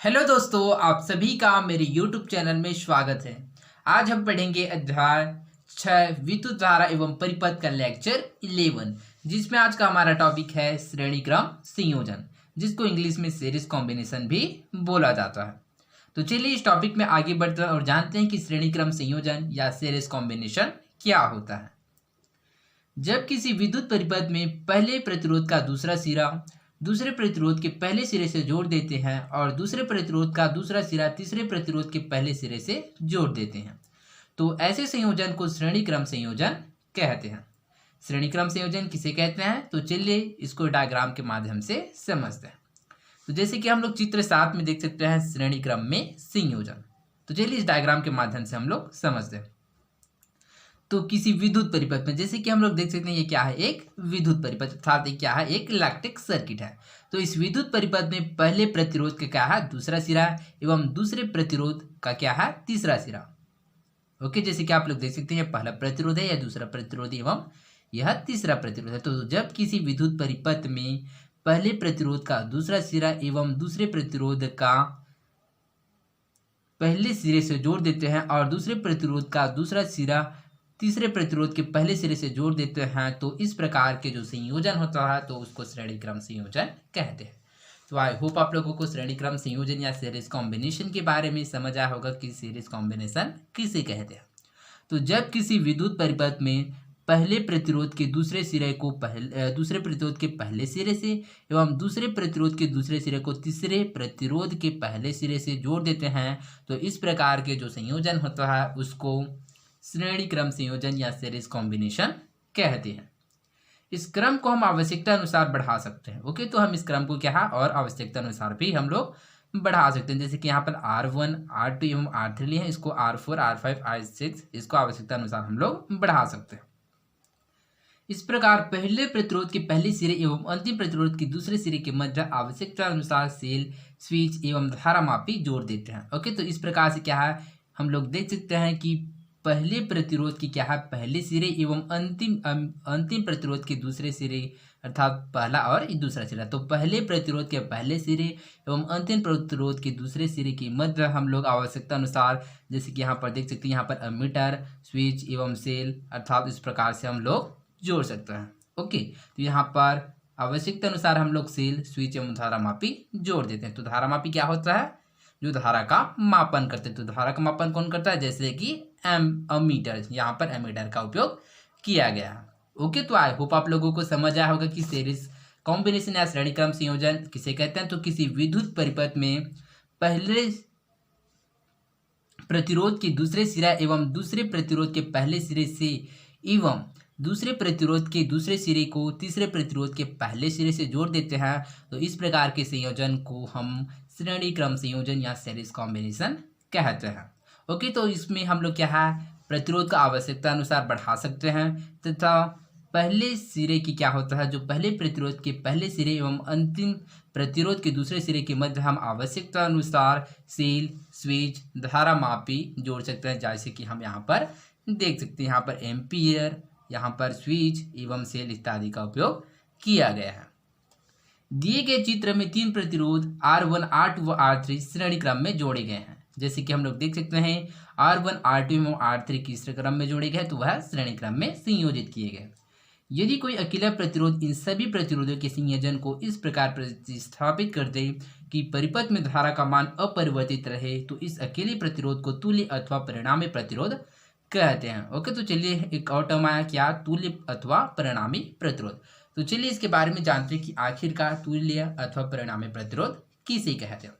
Hello दोस्तों, आप सभी का मेरे YouTube चैनल में स्वागत है। आज हम पढ़ेंगे अध्याय 6 विद्युत धारा एवं परिपथ का लेक्चर 11, जिसमें आज का हमारा टॉपिक है श्रेणी क्रम संयोजन, जिसको इंग्लिश में सीरीज कॉम्बिनेशन भी बोला जाता है। तो चलिए इस टॉपिक में आगे बढ़ते हैं और जानते हैं कि श्रेणी क्रम संयोजन या सीरीज कॉम्बिनेशन क्या होता है। जब किसी विद्युत परिपथ में पहले प्रतिरोध का दूसरा सिरा दूसरे प्रतिरोध के पहले सिरे से जोड़ देते हैं और दूसरे प्रतिरोध का दूसरा सिरा तीसरे प्रतिरोध के पहले सिरे से जोड़ देते हैं, तो ऐसे संयोजन को श्रेणी क्रम संयोजन कहते हैं। श्रेणी क्रम संयोजन किसे कहते हैं, तो चलिए इसको डायग्राम के माध्यम से समझते हैं। तो जैसे कि हम लोग चित्र 7 में देख सकते हैं श्रेणी क्रम में संयोजन। तो चलिए इस डायग्राम के माध्यम से हम लोग समझते हैं। तो किसी विद्युत परिपथ में जैसे कि हम लोग देख सकते हैं, ये क्या है, एक विद्युत परिपथ, अर्थात ये क्या है, एक इलेक्ट्रिक सर्किट है। तो इस विद्युत परिपथ में पहले प्रतिरोध का क्या है, दूसरा सिरा एवं दूसरे प्रतिरोध का क्या है, तीसरा सिरा। ओके, जैसे कि आप लोग देख सकते हैं, पहला प्रतिरोध है, या दूसरा प्रतिरोध एवं यह तीसरा प्रतिरोध है। तो जब किसी विद्युत परिपथ में पहले प्रतिरोध का दूसरा सिरा एवं दूसरे प्रतिरोध का पहले सिरे से जोड़ देते हैं और दूसरे प्रतिरोध का दूसरा सिरा तीसरे प्रतिरोध के पहले सिरे से जोड़ देते हैं, तो इस प्रकार के जो संयोजन होता है तो उसको श्रेणी क्रम संयोजन कहते हैं। तो आई होप आप लोगों को श्रेणी क्रम संयोजन या सीरीज कॉम्बिनेशन के बारे में समझ आया होगा कि सीरीज कॉम्बिनेशन किसे कहते हैं। तो जब किसी विद्युत परिपथ में पहले प्रतिरोध के दूसरे सिरे को दूसरे प्रतिरोध के पहले सिरे से एवं दूसरे प्रतिरोध के दूसरे सिरे को तीसरे प्रतिरोध के पहले सिरे से जोड़ देते हैं, तो इस प्रकार के जो संयोजन होता है उसको श्रेणी क्रम संयोजन या सीरीज कॉम्बिनेशन कहते हैं। इस क्रम को हम आवश्यकता अनुसार बढ़ा सकते हैं। ओके, तो हम इस क्रम को क्या है और आवश्यकता अनुसार भी हम लोग बढ़ा सकते हैं। जैसे कि यहाँ पर R1, R2 एवं R3 लिए हैं, इसको R4, R5, R6 इसको आवश्यकता अनुसार हम लोग बढ़ा सकते हैं। इस प्रकार पहले प्रतिरोध के पहले सिरे एवं अंतिम प्रतिरोध के दूसरे सिरे के मध्य आवश्यकता अनुसार सेल, स्विच एवं धारामापी जोड़ देते हैं। ओके, तो इस प्रकार से क्या है, हम लोग देख सकते हैं कि पहले प्रतिरोध की क्या है, पहले सिरे एवं अंतिम प्रतिरोध के दूसरे सिरे, अर्थात पहला और दूसरा सिरा। तो पहले प्रतिरोध के पहले सिरे एवं अंतिम प्रतिरोध के दूसरे सिरे के मध्य हम लोग आवश्यकता अनुसार, जैसे कि यहाँ पर देख सकते हैं, यहाँ पर अमीटर, स्विच एवं सेल, अर्थात इस प्रकार से हम लोग जोड़ सकते हैं। ओके, तो यहाँ पर आवश्यकता अनुसार हम लोग सेल, स्विच एवं धारामापी जोड़ देते हैं। तो धारामापी क्या होता है, जो धारा का मापन करते हैं। तो धारा का मापन कौन करता है, जैसे कि अमीटर, यहाँ पर एमीटर का उपयोग किया गया है। ओके, तो आई होप आप लोगों को समझ आया होगा कि सीरीज कॉम्बिनेशन या श्रेणी क्रम संयोजन किसे कहते हैं। तो किसी विद्युत परिपथ में पहले प्रतिरोध के दूसरे सिरा एवं दूसरे प्रतिरोध के पहले सिरे से एवं दूसरे प्रतिरोध के दूसरे सिरे को तीसरे प्रतिरोध के पहले सिरे से जोड़ देते हैं, तो इस प्रकार के संयोजन को हम श्रेणी क्रम संयोजन या सीरीज कॉम्बिनेशन कहते हैं। ओके, तो इसमें हम लोग क्या है, प्रतिरोध का आवश्यकता अनुसार बढ़ा सकते हैं तथा पहले सिरे की क्या होता है, जो पहले प्रतिरोध के पहले सिरे एवं अंतिम प्रतिरोध के दूसरे सिरे के मध्य हम आवश्यकता अनुसार सेल, स्विच, धारामापी जोड़ सकते हैं। जैसे कि हम यहाँ पर देख सकते हैं, यहाँ पर एम्पियर, यहाँ पर स्विच एवं सेल इत्यादि का उपयोग किया गया है। दिए गए चित्र में 3 प्रतिरोध R1, R2 व R3 श्रेणी क्रम में जोड़े गए हैं। जैसे कि हम लोग देख सकते हैं, R1, R2 एवं R3 किस क्रम में जोड़े गए, तो वह श्रेणी क्रम में संयोजित किए गए। यदि कोई अकेला प्रतिरोध इन सभी प्रतिरोधों के संयोजन को इस प्रकार प्रतिस्थापित कर दे कि परिपथ में धारा का मान अपरिवर्तित रहे, तो इस अकेले प्रतिरोध को तुल्य अथवा परिणामी प्रतिरोध कहते हैं। ओके, तो चलिए एक और टर्म आया, क्या, तुल्य अथवा परिणामी प्रतिरोध। तो चलिए इसके बारे में जानते हैं कि आखिरकार तुल्य अथवा परिणामी प्रतिरोध किसे कहते हैं।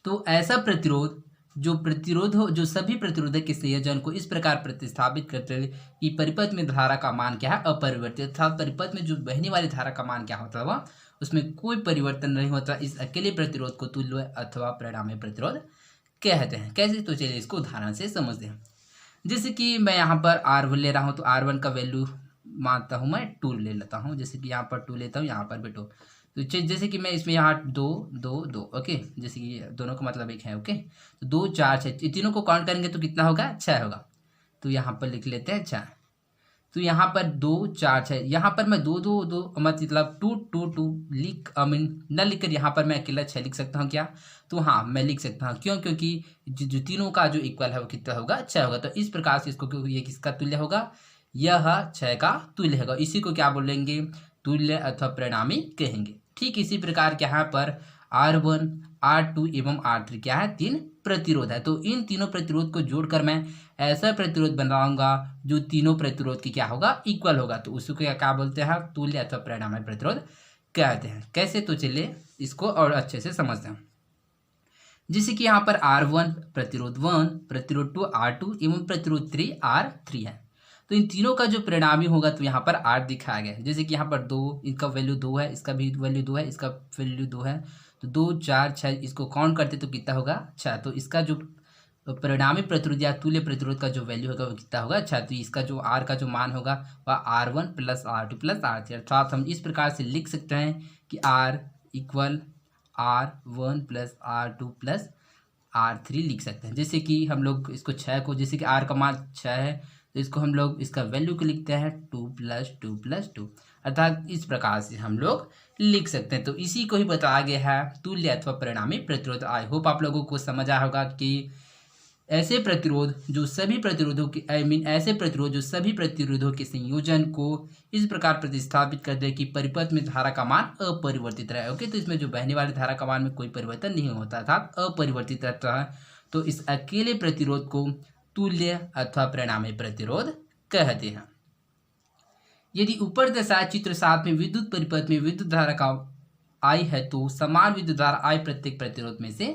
तो ऐसा प्रतिरोध जो सभी प्रतिरोधों के संयोजन को इस प्रकार प्रतिस्थापित करते हैं कि परिपथ में धारा का मान क्या है, अपरिवर्तित, अर्थात परिपथ में जो बहने वाली धारा का मान क्या होता है वह उसमें कोई परिवर्तन नहीं होता, इस अकेले प्रतिरोध को तुल्य अथवा परिणामी प्रतिरोध कहते हैं। कैसे, तो चलिए इसको उदाहरण से समझते हैं। जैसे कि मैं यहाँ पर R1 ले रहा हूँ, तो R1 का वैल्यू मानता हूँ मैं 2 ले लेता हूँ। जैसे कि यहाँ पर 2 लेता हूँ, यहाँ पर भी 2। तो जैसे कि मैं इसमें यहाँ 2, 2, 2, ओके, जैसे कि दोनों का मतलब एक है। ओके, तो 2, 4, 6, तीनों को काउंट करेंगे तो कितना होगा, 6 होगा। तो यहाँ पर लिख लेते हैं 6। तो यहाँ पर 2 4 6, यहाँ पर मैं 2 2 2 मतलब 2 2 2 न लिख कर यहाँ पर मैं अकेला 6 लिख सकता हूँ क्या? तो हाँ, मैं लिख सकता हूँ। क्यों? क्योंकि जो तीनों का जो इक्वल है वो कितना होगा? 6 होगा। तो इस प्रकार से इसको ये किसका तुल्य होगा? यह 6 का तुल्य होगा। इसी को क्या बोलेंगे? तुल्य अथवा परिणामी कहेंगे। ठीक इसी प्रकार के यहाँ पर R1 R2 एवं R3 क्या है? 3 प्रतिरोध है। तो इन तीनों प्रतिरोध को जोड़कर मैं ऐसा प्रतिरोध बनाऊंगा जो तीनों प्रतिरोध की क्या होगा? इक्वल होगा। तो उसको क्या बोलते हैं? तुल्य अथवा परिणामी प्रतिरोध कहते हैं। कैसे? तो चलिए इसको और अच्छे से समझते हैं। जैसे कि यहाँ पर R1 प्रतिरोध 1, प्रतिरोध 2 R2 एवं प्रतिरोध 3 R3 है। तो इन तीनों का जो परिणामी होगा तो यहाँ पर R दिखाया गया है। जैसे कि यहाँ पर 2, इसका वैल्यू 2 है, इसका भी वैल्यू 2 है, इसका वैल्यू 2 है। तो 2 4 6 इसको काउंट करते तो कितना होगा? 6। तो इसका जो परिणामी प्रतिरोध या तुल्य प्रतिरोध का जो वैल्यू होगा वो कितना होगा? 6। तो इसका जो R का जो मान होगा वह R1 plus R2 plus R3। अर्थात हम इस प्रकार से लिख सकते हैं कि R equal R1 plus R2 plus R3 लिख सकते हैं। जैसे कि हम लोग इसको 6 को, जैसे कि R का मान 6 है तो इसको हम लोग इसका वैल्यू को लिखते हैं 2 प्लस 2 प्लस 2। अर्थात इस प्रकार से हम लोग लिख सकते हैं। तो इसी को ही बताया गया है तुल्य अथवा परिणामी प्रतिरोध। आई होप आप लोगों को समझ आया होगा कि ऐसे प्रतिरोध जो सभी प्रतिरोधों के ऐसे प्रतिरोध जो सभी प्रतिरोधों के संयोजन को इस प्रकार प्रतिस्थापित कर दे कि परिपथ में धारा का मान अपरिवर्तित रहे। ओके, तो इसमें जो बहने वाली धारा का मान में कोई परिवर्तन नहीं होता अर्थात अपरिवर्तित रहता है। तो इस अकेले प्रतिरोध को तुल्य अथवा परिणामी प्रतिरोध कहते हैं। यदि ऊपर दर्शाए चित्र 7 में विद्युत परिपथ में विद्युत धारा का I है तो समान विद्युत धारा I प्रत्येक प्रतिरोध में से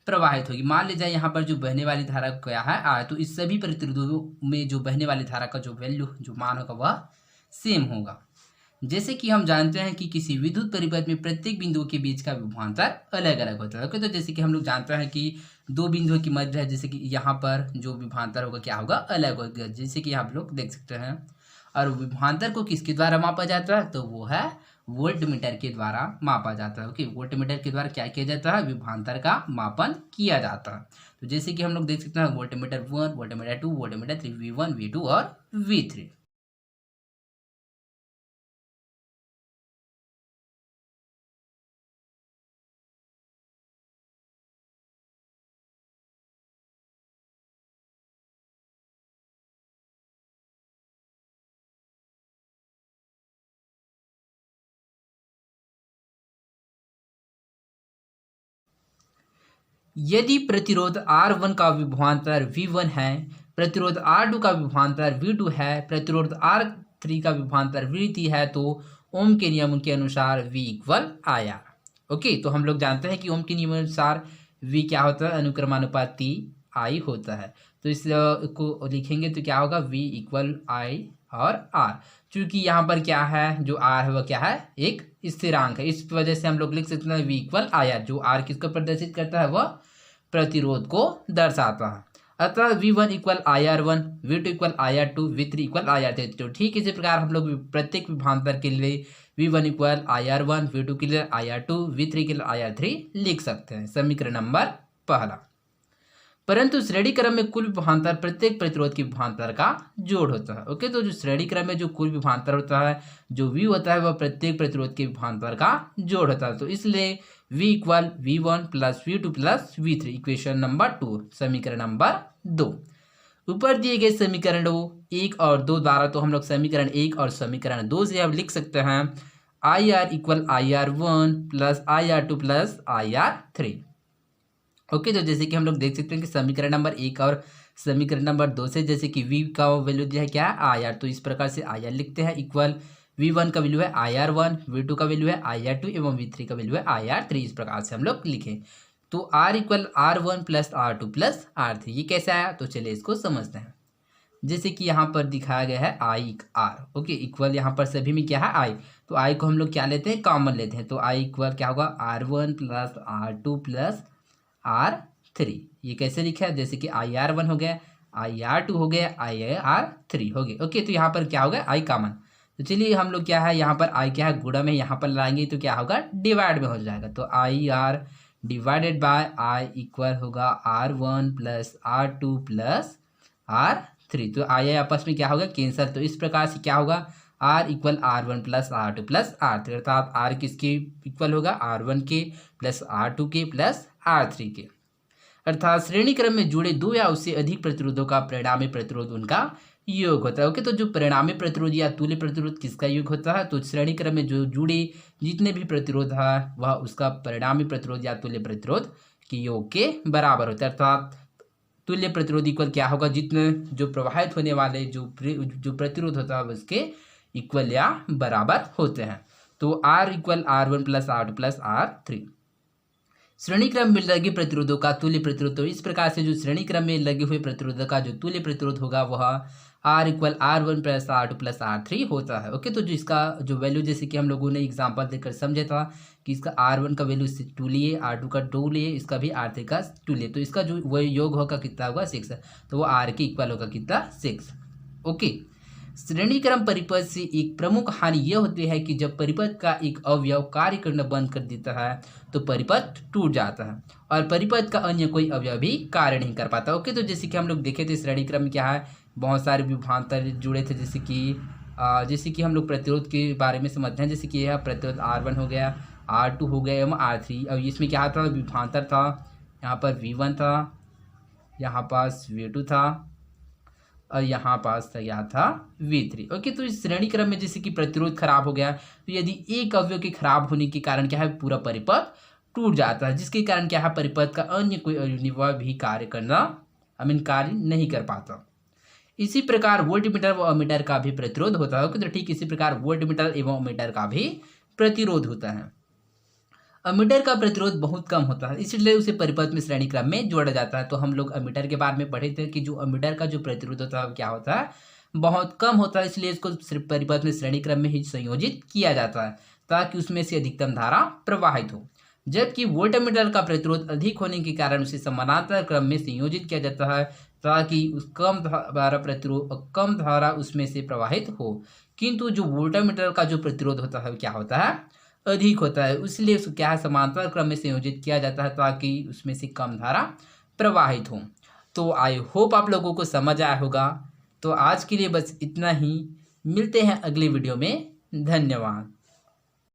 प्रवाहित होगी। मान लीजिए यहाँ पर जो बहने वाली धारा क्या है I, तो इस सभी प्रतिरोधों में जो बहने वाली धारा का जो वैल्यू जो मान होगा वह सेम होगा। जैसे कि हम जानते हैं कि किसी विद्युत परिपथ में प्रत्येक बिंदुओं के बीच का विभवांतर अलग अलग होता है। ओके, तो जैसे कि हम लोग जानते हैं कि दो बिंदुओं की मध्य है, जैसे कि यहाँ पर जो विभवांतर होगा क्या होगा? अलग होगा। जैसे कि आप लोग देख सकते हैं। और विभवांतर को किसके द्वारा मापा जाता है? तो वो है वोल्टमीटर के द्वारा मापा जाता है। ओके, वोल्टमीटर के द्वारा क्या किया जाता है? विभवांतर का मापन किया जाता है। तो जैसे कि हम लोग देख सकते हैं voltmeter 1, voltmeter 2, voltmeter 3, V1, V2 और V3। यदि प्रतिरोध R1 का विभवांतर V1 है, प्रतिरोध R2 का विभवांतर V2 है, प्रतिरोध R3 का विभवांतर V3 है, तो ओम के नियम के अनुसार V इक्वल IR। ओके, तो हम लोग जानते हैं कि ओम के नियम अनुसार V क्या होता है? अनुक्रमानुपाती I होता है। तो इस को लिखेंगे तो क्या होगा? V इक्वल I और R। चूंकि यहाँ पर क्या है? जो R है वह क्या है? एक स्थिरांक है। इस वजह से हम लोग लिख सकते हैं V इक्वल IR। जो R किसको प्रदर्शित करता है? वह प्रतिरोध को दर्शाता है। अतः V1 equal IR1, V2 equal IR2, V3 equal IR3। तो ठीक इसी प्रकार हम लोग प्रत्येक विभवांतर के लिए V1 इक्वल IR1, V2 के लिए IR2, V3 के लिए IR3 लिख सकते हैं। समीकरण नंबर पहला। परंतु श्रेणी क्रम में कुल विभवांतर प्रत्येक प्रतिरोध के विभवांतर का जोड़ होता है। ओके, तो जो श्रेणी क्रम में जो कुल विभवांतर होता है, जो V होता है वह प्रत्येक प्रतिरोध के विभवांतर का जोड़ होता है। तो इसलिए V equal V1 plus V2 plus V3, equation number 2, समीकरण नंबर 2। ऊपर दिए गए समीकरणों 1 और 2 द्वारा तो हम लोग समीकरण 1 और समीकरण 2 से अब लिख सकते हैं IR equal IR1 plus IR2 plus IR3। Okay, तो जैसे कि हम लोग देख सकते हैं कि समीकरण नंबर 1 और समीकरण नंबर 2 से, जैसे कि V का वैल्यू दिया है क्या है? IR। तो इस प्रकार से IR लिखते हैं इक्वल V1 का वैल्यू है IR1, V2 का वैल्यू है IR2 एवं V3 का वैल्यू है IR3। इस प्रकार से हम लोग लिखें तो R equal R1 plus R2 plus R3। ये कैसे आया? तो चलिए इसको समझते हैं। जैसे कि यहाँ पर दिखाया गया है I R। ओके, इक्वल यहाँ पर सभी में क्या है? I। तो I को हम लोग क्या लेते हैं? कॉमन लेते हैं। तो I इक्वल क्या होगा? R1 plus R2 plus R3। ये कैसे लिखा है? जैसे कि IR1 हो गया, IR2 हो गया, IR3 हो गया। ओके, तो यहाँ पर क्या हो गया? I common. तो चलिए हम लोग क्या है, यहाँ पर I क्या है? गुणा में यहाँ पर लाएंगे तो क्या होगा? डिवाइड में हो जाएगा। तो IR divided by I equal होगा R1 plus R2 plus R3। 3। तो आया आपस में क्या होगा, कैंसर। तो इस प्रकार से क्या होगा, R equal R1 plus R2 plus R3, अर्थात R किसके इक्वल होगा, R1 के प्लस R2 के प्लस R3 के। अर्थात श्रेणी क्रम में जुड़े दो या उससे अधिक प्रतिरोधों का परिणामी प्रतिरोध उनका योग होता है। ओके, तो जो परिणामी प्रतिरोध या तुल्य प्रतिरोध किसका योग होता है, तो श्रेणी क्रम में जो जुड़े जितने भी प्रतिरोध है वह उसका परिणामी प्रतिरोध या तुल्य प्रतिरोध के योग के बराबर होता है। अर्थात तुल्य प्रतिरोध इक्वल क्या होगा, जितने जो प्रवाहित होने वाले जो प्रतिरोध होता है उसके इक्वल या बराबर होते हैं। तो R equal R1 plus R2 plus R3। श्रेणी क्रम में लगे प्रतिरोधों का तुल्य प्रतिरोध, तो इस प्रकार से जो श्रेणी क्रम में लगे हुए प्रतिरोधों का जो तुल्य प्रतिरोध होगा वह R equal R1 plus R2 plus R3 होता है। ओके, तो जो इसका जो वैल्यू, जैसे कि हम लोगों ने एग्जांपल देकर समझा था कि इसका R1 का वैल्यू 2 लिए, R2 का 2 लिए, इसका भी R3 का 2 लिए, तो इसका जो वह योग होगा कितना होगा, 6। तो वो R के इक्वल होगा कितना, 6। ओके, श्रेणी क्रम परिपथ से एक प्रमुख हानि यह होती है कि जब परिपथ का एक अवयव कार्य करना बंद कर देता है तो परिपथ टूट जाता है और परिपथ का अन्य कोई अवयव भी कार्य नहीं कर पाता। ओके, तो जैसे कि हम लोग देखे थे श्रेणी क्रम में क्या है, बहुत सारे विभवांतर जुड़े थे, जैसे कि हम लोग प्रतिरोध के बारे में समझते हैं। जैसे कि यह प्रतिरोध R1 हो गया, R2 हो गया एवं R3। और इसमें क्या था, विभवांतर था, यहाँ पर V1 था, यहाँ पास V2 था और यहाँ पास क्या था, V3। ओके, तो इस श्रेणी क्रम में जैसे कि प्रतिरोध खराब हो गया, तो यदि एक अवयव के खराब होने के कारण क्या है, पूरा परिपथ टूट जाता है, जिसके कारण क्या है, परिपथ का अन्य कोई अवयव भी कार्य नहीं कर पाता। इसी प्रकार वोल्टमीटर व अमीटर का भी प्रतिरोध होता है। तो ठीक इसी प्रकार वोल्टमीटर एवं अमीटर का भी प्रतिरोध होता है। अमीटर का प्रतिरोध बहुत कम होता है, इसलिए उसे परिपथ में श्रेणी क्रम में जोड़ा जाता है। तो हम लोग अमीटर के बारे में पढ़े थे कि जो अमीटर का जो प्रतिरोध होता है क्या होता है, बहुत कम होता है, इसलिए इसको सिर्फ परिपथ में श्रेणी क्रम में ही संयोजित किया जाता है ताकि उसमें से अधिकतम धारा प्रवाहित हो। जबकि वोल्टमीटर का प्रतिरोध अधिक होने के कारण उसे समानांतर क्रम में संयोजित किया जाता है ताकि उस कम धारा उसमें से प्रवाहित हो। किंतु जो वोल्टमीटर का जो प्रतिरोध होता है क्या होता है, अधिक होता है, इसलिए उसको क्या है, समांतर क्रम में संयोजित किया जाता है ताकि उसमें से कम धारा प्रवाहित हो। तो आई होप आप लोगों को समझ आया होगा। तो आज के लिए बस इतना ही, मिलते हैं अगले वीडियो में। धन्यवाद।